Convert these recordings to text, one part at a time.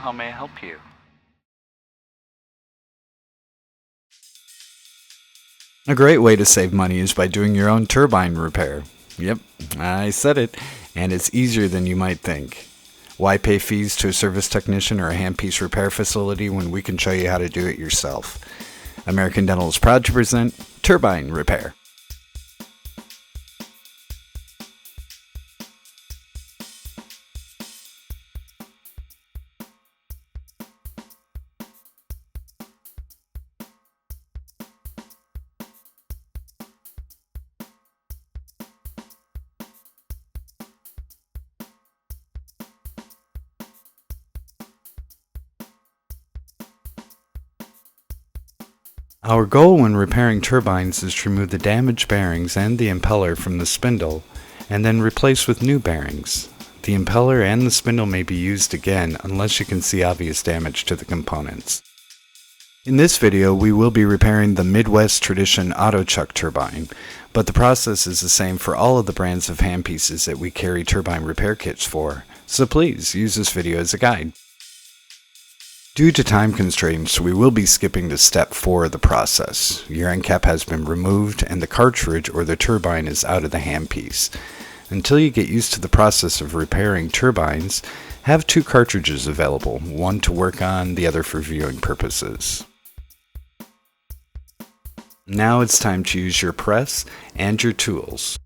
How may I help you? A great way to save money is by doing your own turbine repair. Yep, I said it, and it's easier than you might think. Why pay fees to a service technician or a Handpiece repair facility when we can show you how to do it yourself? AmerDental is proud to present Turbine Repair. Our goal when repairing turbines is to remove the damaged bearings and the impeller from the spindle, and then replace with new bearings. The impeller and the spindle may be used again unless you can see obvious damage to the components. In this video, we will be repairing the Midwest Tradition auto chuck turbine, but the process is the same for all of the brands of handpieces that we carry turbine repair kits for, so please use this video as a guide. Due to time constraints, we will be skipping to step 4 of the process. Your end cap has been removed and the cartridge or the turbine is out of the handpiece. Until you get used to the process of repairing turbines, have 2 cartridges available, one to work on, the other for viewing purposes. Now it's time to use your press and your tools.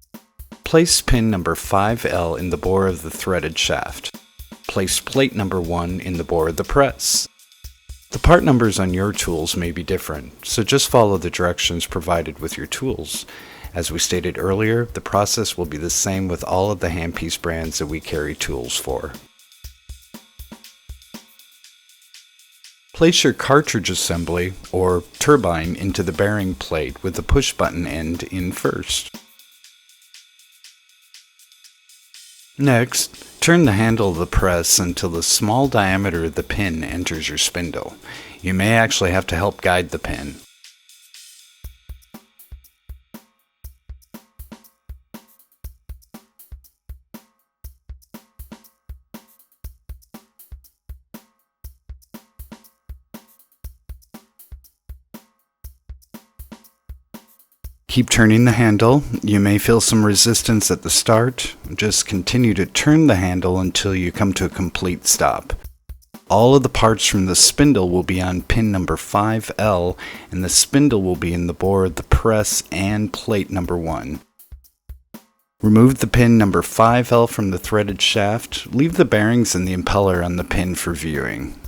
Place pin number 5L in the bore of the threaded shaft. Place plate number 1 in the bore of the press. The part numbers on your tools may be different, so just follow the directions provided with your tools. As we stated earlier, the process will be the same with all of the handpiece brands that we carry tools for. Place your cartridge assembly, or turbine, into the bearing plate with the push button end in first. Next, turn the handle of the press until the small diameter of the pin enters your spindle. You may actually have to help guide the pin. Keep turning the handle. You may feel some resistance at the start. Just continue to turn the handle until you come to a complete stop. All of the parts from the spindle will be on pin number 5L, and the spindle will be in the bore of the press and plate number 1. Remove the pin number 5L from the threaded shaft. Leave the bearings and the impeller on the pin for viewing.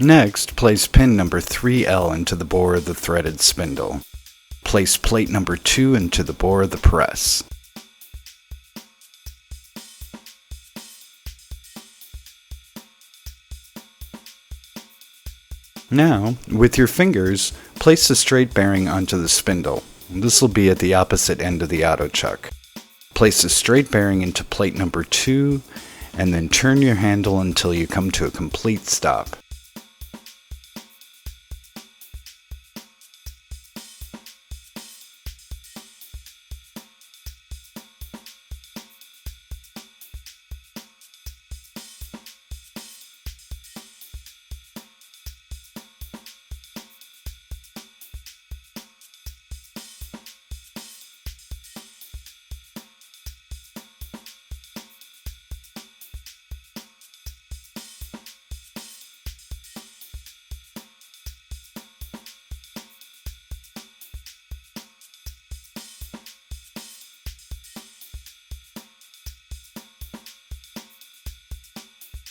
Next, place pin number 3L into the bore of the threaded spindle. Place plate number 2 into the bore of the press. Now, with your fingers, place the straight bearing onto the spindle. This will be at the opposite end of the auto chuck. Place the straight bearing into plate number 2, and then turn your handle until you come to a complete stop.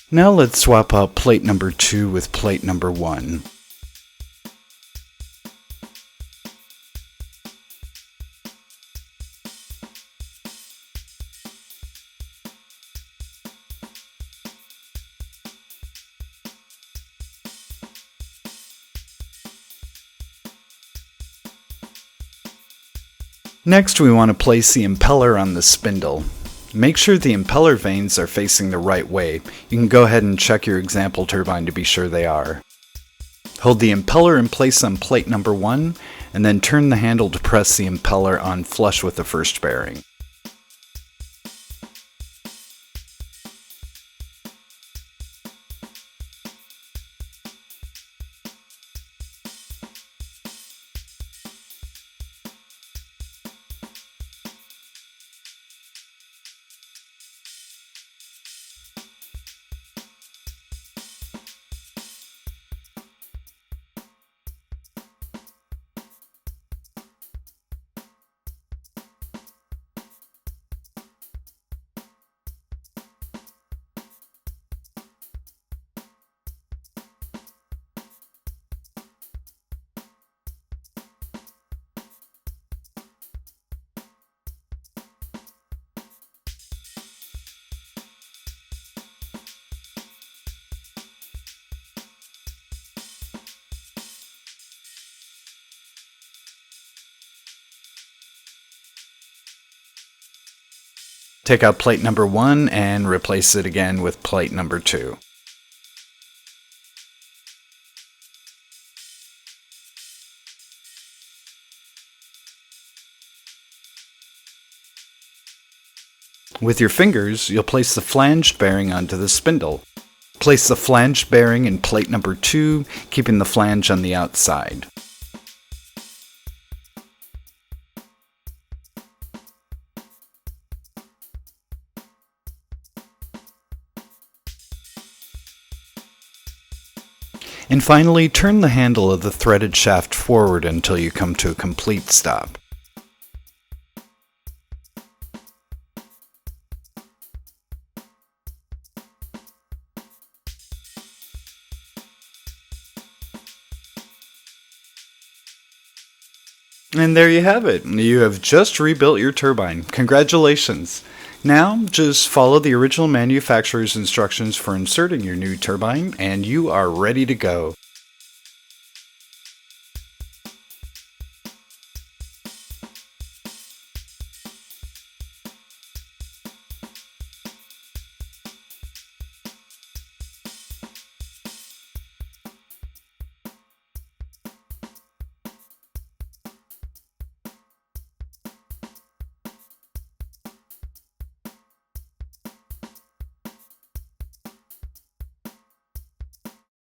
Now let's swap out plate number 2 with plate number 1. Next, we want to place the impeller on the spindle. Make sure the impeller vanes are facing the right way. You can go ahead and check your example turbine to be sure they are. Hold the impeller in place on plate number 1, and then turn the handle to press the impeller on flush with the first bearing. Take out plate number 1 and replace it again with plate number 2. With your fingers, you'll place the flanged bearing onto the spindle. Place the flanged bearing in plate number 2, keeping the flange on the outside. And finally, turn the handle of the threaded shaft forward until you come to a complete stop. And there you have it. You have just rebuilt your turbine. Congratulations! Now, just follow the original manufacturer's instructions for inserting your new turbine, and you are ready to go.